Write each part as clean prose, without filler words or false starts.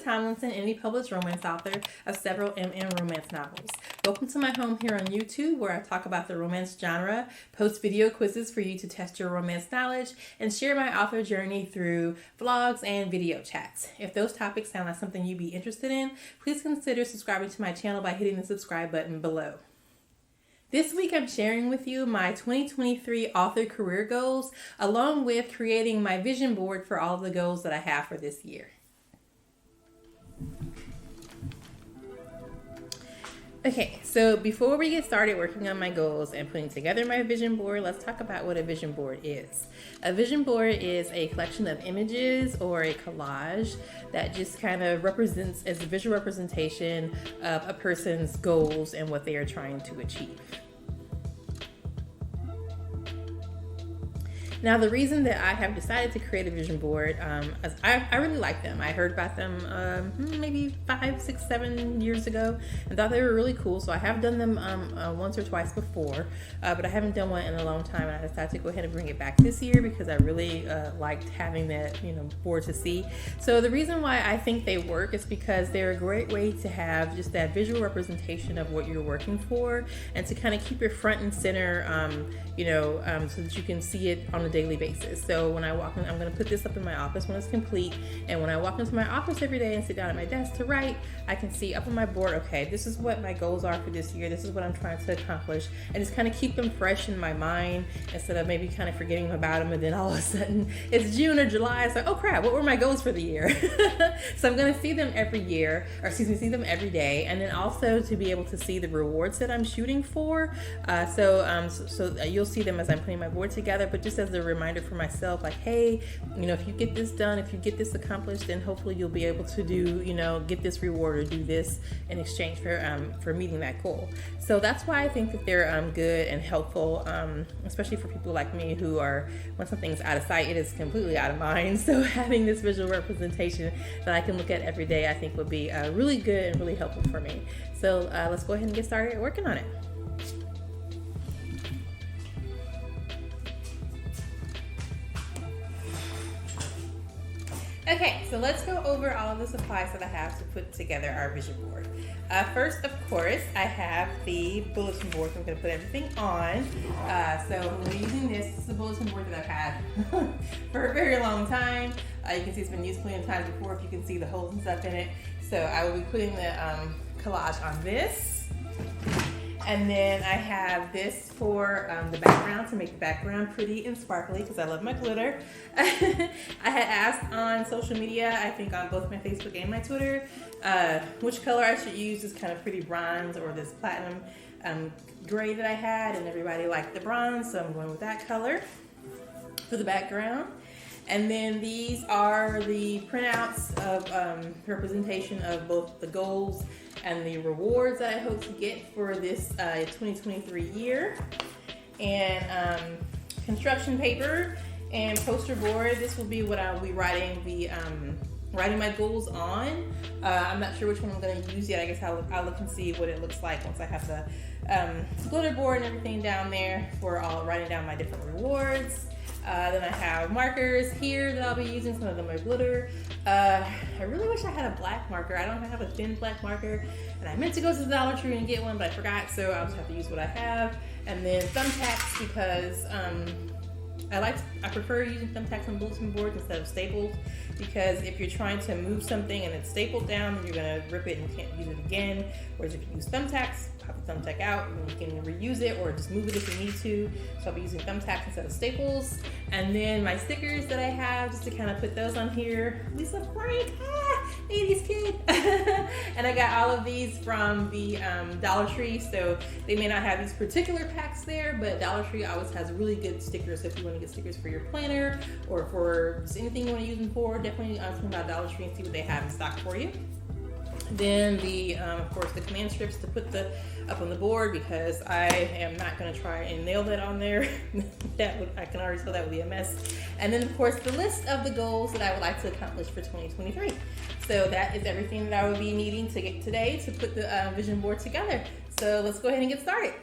Tomlinson, indie published romance author of several MM romance novels. Welcome to my home here on YouTube, where I talk about the romance genre, post video quizzes for you to test your romance knowledge, and share my author journey through vlogs and video chats. If those topics sound like something you'd be interested in, please consider subscribing to my channel by hitting the subscribe button below. This week I'm sharing with you my 2023 author career goals, along with creating my vision board for all of the goals that I have for this year. Okay, so before we get started working on my goals and putting together my vision board, let's talk about what a vision board is. A vision board is a collection of images or a collage that just kind of represents as a visual representation of a person's goals and what they are trying to achieve. Now, the reason that I have decided to create a vision board, is I really like them. I heard about them maybe 5, 6, 7 years ago and thought they were really cool. So I have done them once or twice before, but I haven't done one in a long time. And I decided to go ahead and bring it back this year because I really liked having that board to see. So the reason why I think they work is because they're a great way to have just that visual representation of what you're working for, and to kind of keep it front and center, so that you can see it on a daily basis. So when I walk in, I'm going to put this up in my office when it's complete, and when I walk into my office every day and sit down at my desk to write, I can see up on my board, okay, this is what my goals are for this year, this is what I'm trying to accomplish, and just kind of keep them fresh in my mind instead of maybe kind of forgetting about them, and then all of a sudden it's June or July, it's like, oh crap, what were my goals for the year? So I'm going to see them every day, and then also to be able to see the rewards that I'm shooting for. So you'll see them as I'm putting my board together, but just as a reminder for myself, like, hey, if you get this done, if you get this accomplished, then hopefully you'll be able to do, get this reward or do this in exchange for meeting that goal. So that's why I think that they're good and helpful, especially for people like me who are, when something's out of sight, it is completely out of mind. So having this visual representation that I can look at every day, I think would be really good and really helpful for me. So let's go ahead and get started working on it. Okay, so let's go over all of the supplies that I have to put together our vision board. First, of course, I have the bulletin board. I'm going to put everything on. So we're using this. This is the bulletin board that I've had for a very long time. You can see it's been used plenty of times before if you can see the holes and stuff in it. So I will be putting the collage on this. And then I have this for the background, to make the background pretty and sparkly because I love my glitter. I had asked on social media, I think on both my Facebook and my Twitter, which color I should use, this kind of pretty bronze or this platinum gray that I had, and everybody liked the bronze, so I'm going with that color for the background. And then these are the printouts of representation of both the goals and the rewards that I hope to get for this 2023 year. And construction paper and poster board. This will be what I'll be writing my goals on. I'm not sure which one I'm going to use yet. I guess I'll look and see what it looks like once I have the glitter board and everything down there for all writing down my different rewards. Then I have markers here that I'll be using. Some of them are glitter. I really wish I had a black marker. I don't have a thin black marker, and I meant to go to the Dollar Tree and get one, but I forgot, so I'll just have to use what I have. And then thumbtacks, because I prefer using thumbtacks on bulletin boards instead of staples, because if you're trying to move something and it's stapled down, then you're going to rip it and you can't use it again. Whereas if you use thumbtacks, pop the thumbtack out and you can reuse it or just move it if you need to. So I'll be using thumbtacks instead of staples. And then my stickers that I have, just to kind of put those on here. Lisa Frank, 80s kid. And I got all of these from the Dollar Tree, so they may not have these particular packs there, but Dollar Tree always has really good stickers. So if you want to get stickers for your planner or for just anything you want to use them for, definitely swing by Dollar Tree and see what they have in stock for you. Then of course, the command strips to put up on the board, because I am not going to try and nail that on there. I can already tell that would be a mess. And then of course, the list of the goals that I would like to accomplish for 2023. So that is everything that I will be needing to get today to put the vision board together. So let's go ahead and get started.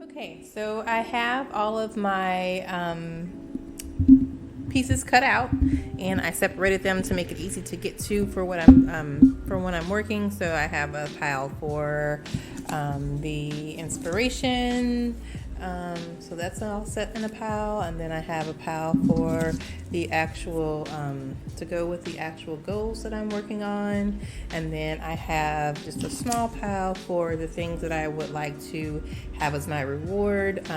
Okay, so I have all of my pieces cut out, and I separated them to make it easy to get to for what for when I'm working. So I have a pile for the inspiration, so that's all set in a pile, and then I have a pile for the actual to go with the actual goals that I'm working on, and then I have just a small pile for the things that I would like to have as my reward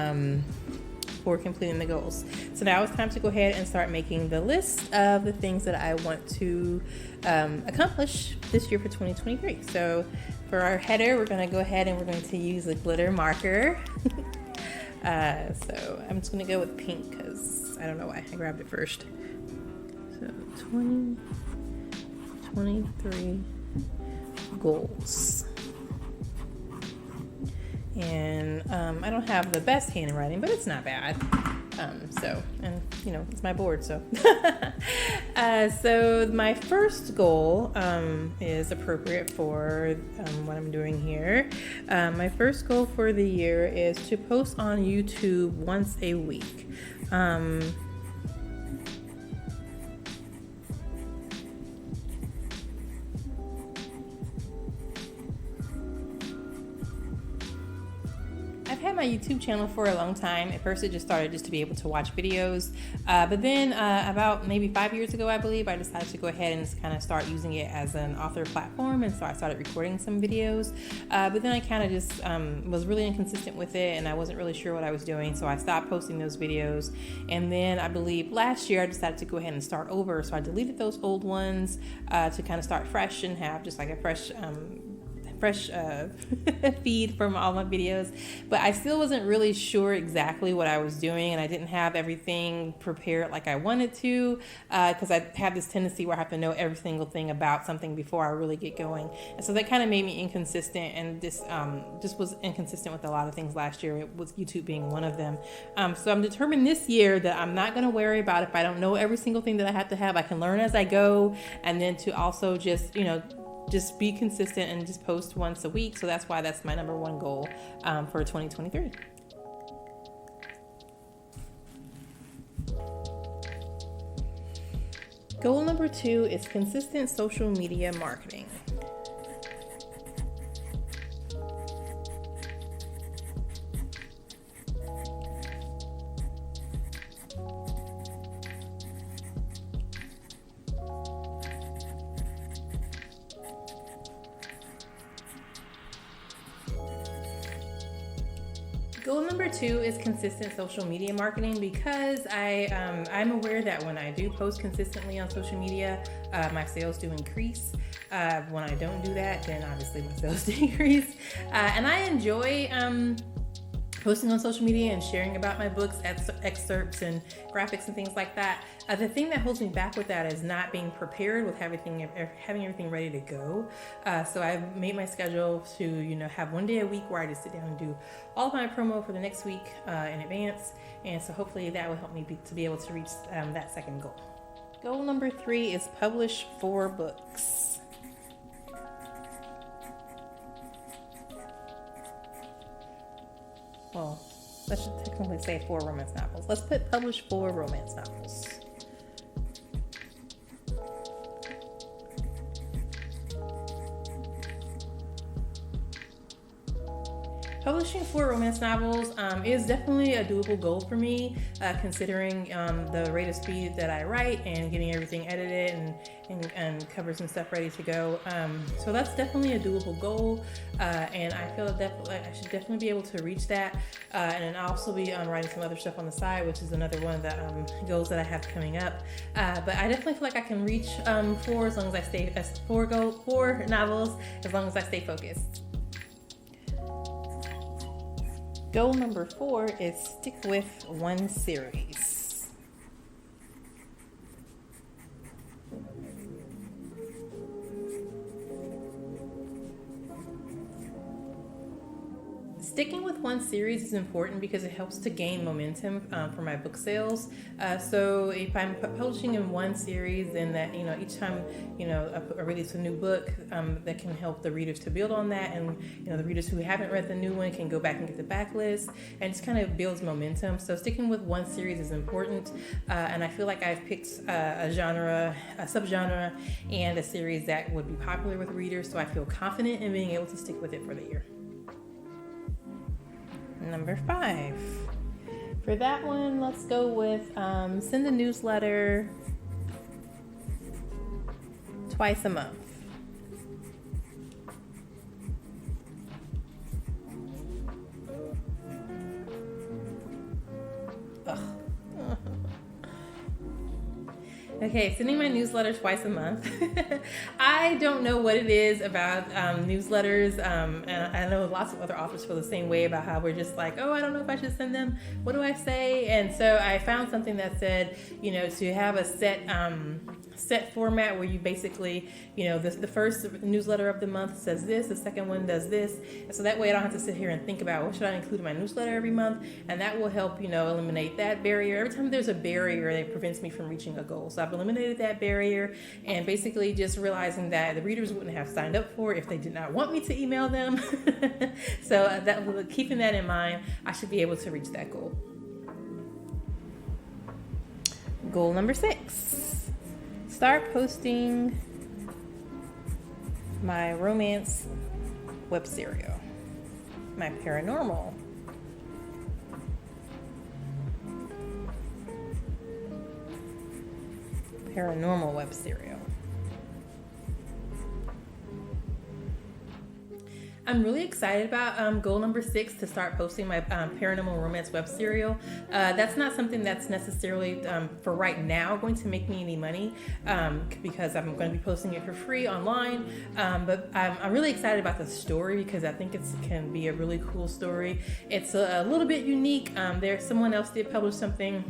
for completing the goals. So now it's time to go ahead and start making the list of the things that I want to accomplish this year for 2023. So for our header, we're going to go ahead and we're going to use a glitter marker. So I'm just going to go with pink because I don't know why I grabbed it first. So 2023 goals. And I don't have the best handwriting, but it's not bad. And you know, it's my board, so. So my first goal is appropriate for what I'm doing here. My first goal for the year is to post on YouTube once a week. I've had my YouTube channel for a long time. At first it just started just to be able to watch videos, but then about maybe 5 years ago, I believe, I decided to go ahead and just kind of start using it as an author platform, and so I started recording some videos, but then I kind of just was really inconsistent with it, and I wasn't really sure what I was doing, so I stopped posting those videos. And then I believe last year I decided to go ahead and start over, so I deleted those old ones to kind of start fresh and have just like a fresh fresh feed from all my videos, but I still wasn't really sure exactly what I was doing, and I didn't have everything prepared like I wanted to, because I have this tendency where I have to know every single thing about something before I really get going, and so that kind of made me inconsistent, and this just was inconsistent with a lot of things last year, with YouTube being one of them. So I'm determined this year that I'm not going to worry about if I don't know every single thing that I have to have. I can learn as I go, and then to also just be consistent and just post once a week. So that's why that's my number one goal for 2023. Goal number 2 is consistent social media marketing. Goal number 2 is consistent social media marketing, because I'm aware that when I do post consistently on social media, my sales do increase. When I don't do that, then obviously my sales decrease. And I enjoy posting on social media and sharing about my books, excerpts and graphics and things like that. The thing that holds me back with that is not being prepared with having everything ready to go. So I've made my schedule to have one day a week where I just sit down and do all of my promo for the next week in advance. And so hopefully that will help me to be able to reach that second goal. Goal number 3 is publish 4 books. Well, let's technically say 4 romance novels. Let's publish 4 romance novels. Publishing 4 romance novels is definitely a doable goal for me, considering the rate of speed that I write and getting everything edited and covers and stuff ready to go. So that's definitely a doable goal, and I feel that I should definitely be able to reach that. And then I'll also be writing some other stuff on the side, which is another one of the goals that I have coming up. But I definitely feel like I can reach 4 as long as I stay 4 novels as long as I stay focused. Goal number 4 is stick with one series. Sticking with one series is important because it helps to gain momentum for my book sales. So if I'm publishing in one series, then that each time I release a new book, that can help the readers to build on that, and the readers who haven't read the new one can go back and get the backlist, and just kind of builds momentum. So sticking with one series is important, and I feel like I've picked a subgenre, and a series that would be popular with readers. So I feel confident in being able to stick with it for the year. Number 5. For that one, let's go with send a newsletter twice a month. Okay, sending my newsletter twice a month. I don't know what it is about newsletters, and I know lots of other authors feel the same way about how we're just like, oh, I don't know if I should send them. What do I say? And so I found something that said, to have a set format where you basically, the first newsletter of the month says this, the second one does this, and so that way I don't have to sit here and think about what should I include in my newsletter every month, and that will help, eliminate that barrier. Every time there's a barrier that prevents me from reaching a goal, so I've eliminated that barrier, and basically just realizing that the readers wouldn't have signed up for it if they did not want me to email them. So keeping that in mind, I should be able to reach that goal. Goal number 6. Start posting my romance web serial, my paranormal web serial. I'm really excited about goal number 6, to start posting my paranormal romance web serial. That's not something that's necessarily for right now going to make me any money, because I'm going to be posting it for free online. But I'm really excited about the story because I think it can be a really cool story. It's a little bit unique. Someone else did publish something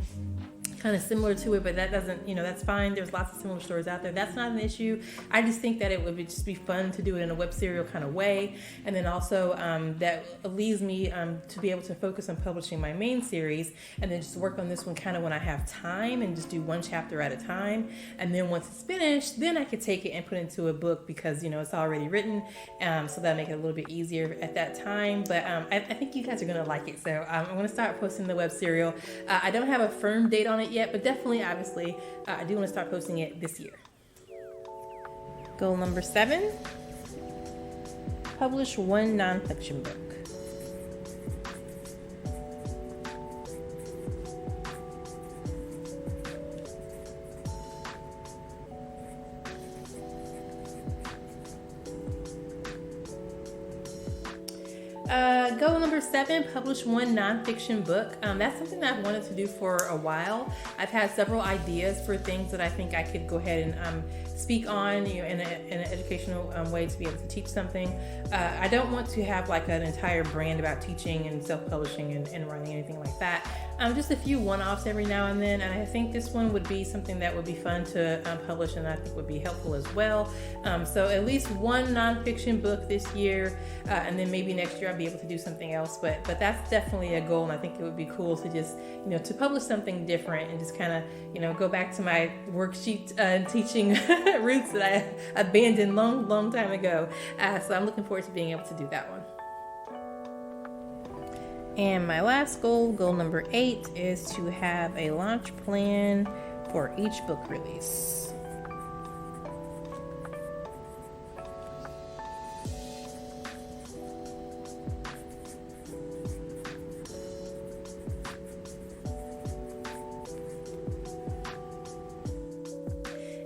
kind of similar to it, but that doesn't, that's fine. There's lots of similar stories out there. That's not an issue. I just think that it would just be fun to do it in a web serial kind of way. And then also that leaves me to be able to focus on publishing my main series, and then just work on this one kind of when I have time, and just do one chapter at a time. And then once it's finished, then I could take it and put it into a book because, it's already written. So that'll make it a little bit easier at that time. But I think you guys are going to like it. So I'm going to start posting the web serial. I don't have a firm date on it yet, but definitely, obviously, I do want to start posting it this year. Goal number 7, publish one nonfiction book. Goal number 7, publish one nonfiction book. That's something that I've wanted to do for a while. I've had several ideas for things that I think I could go ahead and speak on, in an educational way, to be able to teach something. I don't want to have like an entire brand about teaching and self-publishing and writing, anything like that. Just a few one-offs every now and then, and I think this one would be something that would be fun to publish, and I think would be helpful as well. So at least one nonfiction book this year, and then maybe next year I'll be able to do something else. But that's definitely a goal, and I think it would be cool to just to publish something different and just kind of go back to my worksheet teaching roots that I abandoned long time ago. So I'm looking forward to being able to do that one. And my last goal number 8, is to have a launch plan for each book release.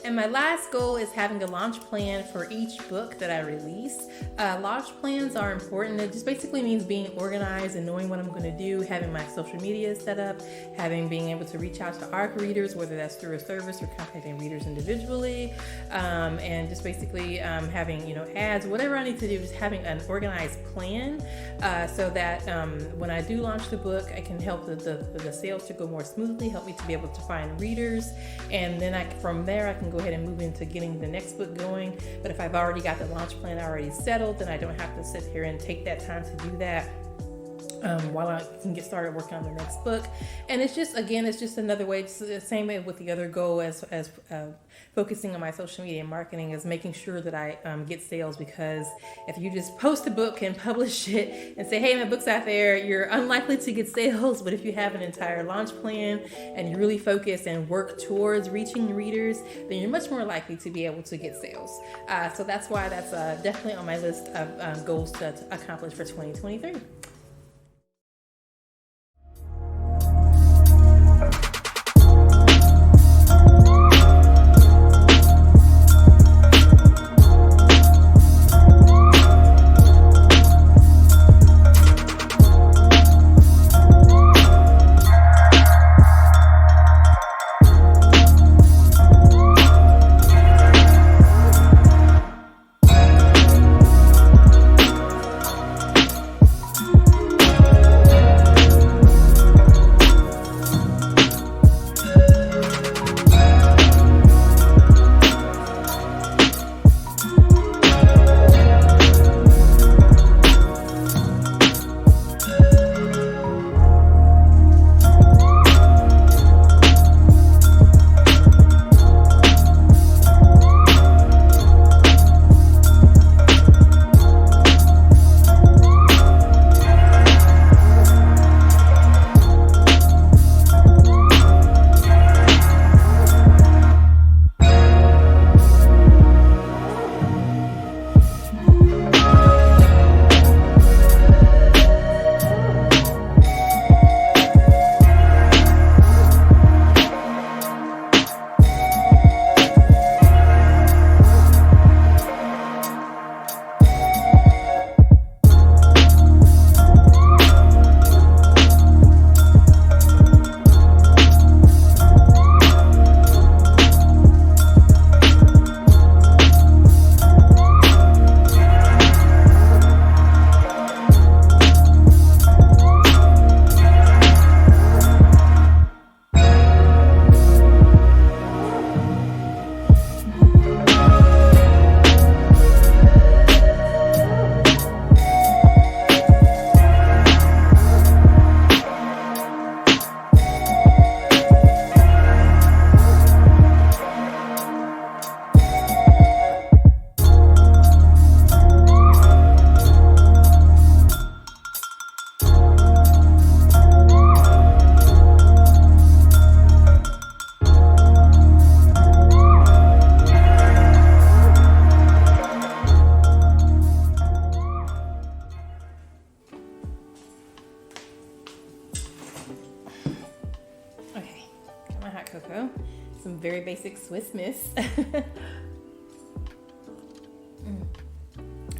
And my last goal is having a launch plan for each book that I release. Launch plans are important. It just basically means being organized and knowing what I'm going to do, having my social media set up, being able to reach out to ARC readers, whether that's through a service or contacting readers individually, and just basically having ads, whatever I need to do, just having an organized plan, so that when I do launch the book, I can help the sales to go more smoothly, help me to be able to find readers, and then from there I can go ahead and move into getting the next book going. But if I've already got the launch plan already settled, then I don't have to sit here and take that time to do that while I can get started working on the next book. And it's just another way. It's the same way with the other goal as focusing on my social media marketing, is making sure that I get sales, because if you just post a book and publish it and say, hey, my book's out there, you're unlikely to get sales. But if you have an entire launch plan and you really focus and work towards reaching readers, then you're much more likely to be able to get sales. So that's why that's definitely on my list of goals to accomplish for 2023. very basic Swiss Miss.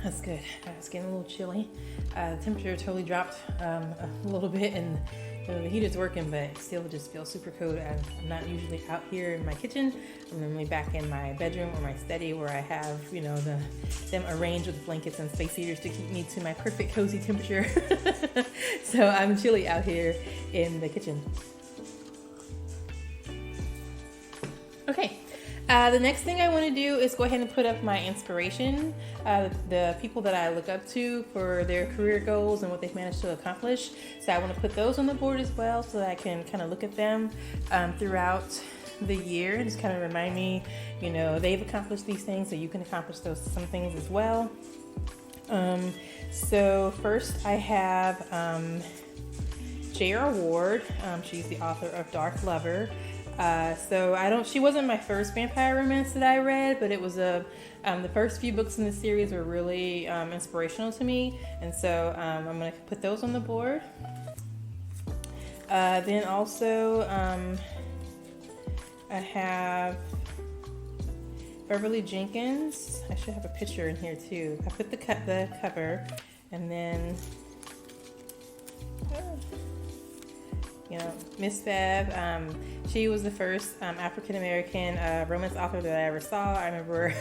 That's good. It's getting a little chilly. The temperature totally dropped a little bit, and the heater's working, but still just feels super cold. I'm not usually out here in my kitchen. I'm normally back in my bedroom or my study, where I have, them arranged with blankets and space heaters to keep me to my perfect cozy temperature. So I'm chilly out here in the kitchen. Okay. The next thing I want to do is go ahead and put up my inspiration, the people that I look up to for their career goals and what they've managed to accomplish. So I want to put those on the board as well, so that I can kind of look at them throughout the year and just kind of remind me, they've accomplished these things, so you can accomplish some things as well. So first I have J.R. Ward. She's the author of Dark Lover. She wasn't my first vampire romance that I read, but it was the first few books in the series were really inspirational to me, and so I'm going to put those on the board. Then also I have Beverly Jenkins. I should have a picture in here too. I put the cover, and then Miss Bev. She was the first African-American romance author that I ever saw. I remember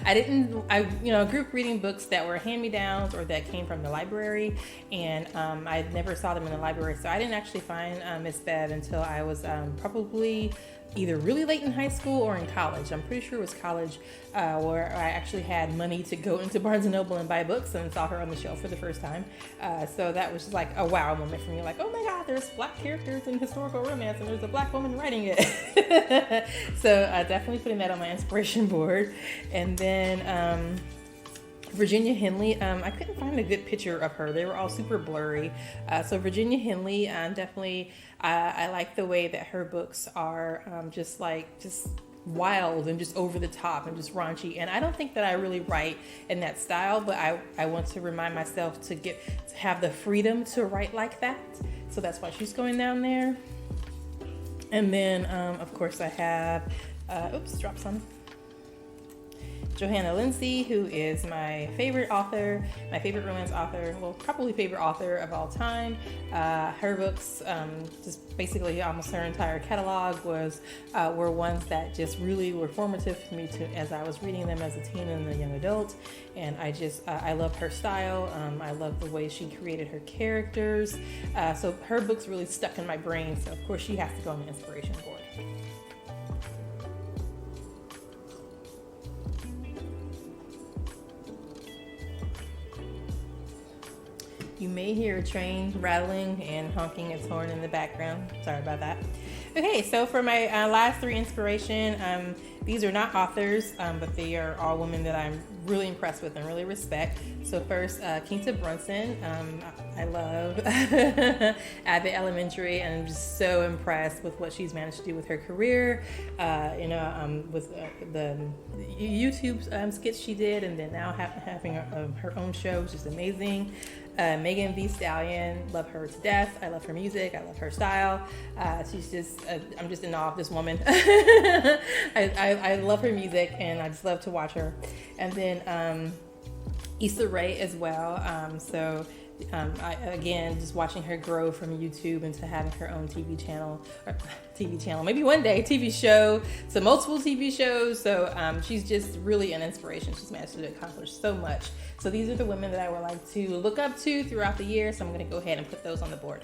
I group reading books that were hand-me-downs or that came from the library, and I never saw them in the library. So I didn't actually find Miss Bev until I was probably either really late in high school or in college. I'm pretty sure it was college, where I actually had money to go into Barnes & Noble and buy books, and saw her on the shelf for the first time. So that was just like a wow moment for me. Like, oh my God, there's black characters in historical romance, and there's a black woman writing it. So definitely putting that on my inspiration board. And then Virginia Henley, I couldn't find a good picture of her. They were all super blurry. So Virginia Henley, definitely, I like the way that her books are just wild and just over the top and just raunchy. And I don't think that I really write in that style, but I want to remind myself to have the freedom to write like that. So that's why she's going down there. And then, of course, I have, drop some. Johanna Lindsey, who is my favorite author, my favorite romance author, well, probably favorite author of all time. Her books, just basically almost her entire catalog were ones that just really were formative for me as I was reading them as a teen and a young adult. And I love her style. I love the way she created her characters. So her books really stuck in my brain. So of course she has to go on the inspiration board. You may hear a train rattling and honking its horn in the background. Sorry about that. Okay, so for my last three inspiration, these are not authors, but they are all women that I'm really impressed with and really respect. So first, Quinta Brunson. I love Abbott Elementary, and I'm just so impressed with what she's managed to do with her career. With the YouTube skits she did, and then now having her own show, which is amazing. Megan Thee Stallion, love her to death. I love her music. I love her style. She's just, I'm just in awe of this woman. I love her music, and I just love to watch her. And then Issa Rae as well. Again, just watching her grow from YouTube into having her own TV channel, maybe one day TV show, so multiple TV shows. So she's just really an inspiration. She's managed to accomplish so much. So these are the women that I would like to look up to throughout the year. So I'm going to go ahead and put those on the board.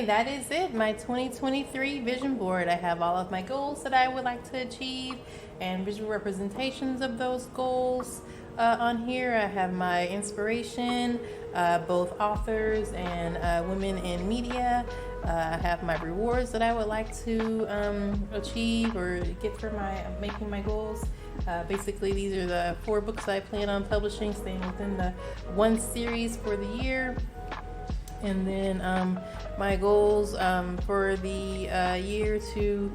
that is it. My 2023 vision board. I have all of my goals that I would like to achieve and visual representations of those goals on here. I have my inspiration, both authors and women in media. I have my rewards that I would like to achieve or get for making my goals. Basically, these are the 4 books I plan on publishing, staying within the 1 series for the year. And then my goals for the year to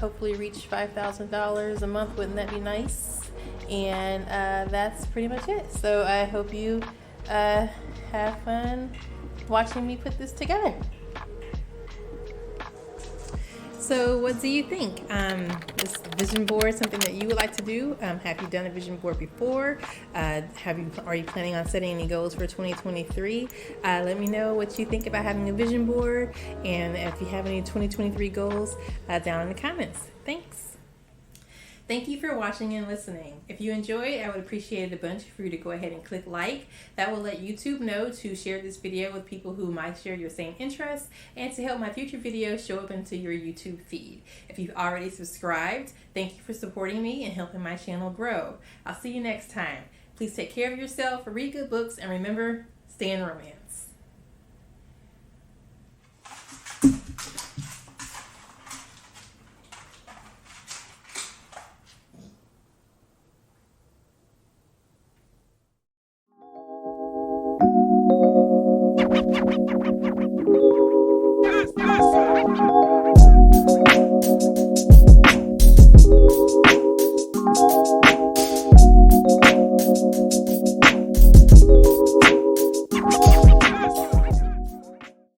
hopefully reach $5,000 a month. Wouldn't that be nice? And that's pretty much it. So I hope you have fun watching me put this together. So what do you think? Is vision board something that you would like to do? Have you done a vision board before? Are you planning on setting any goals for 2023? Let me know what you think about having a vision board, and if you have any 2023 goals down in the comments. Thanks. Thank you for watching and listening. If you enjoyed, I would appreciate it a bunch for you to go ahead and click like. That will let YouTube know to share this video with people who might share your same interests and to help my future videos show up into your YouTube feed. If you've already subscribed, thank you for supporting me and helping my channel grow. I'll see you next time. Please take care of yourself, read good books, and remember, stay in romance.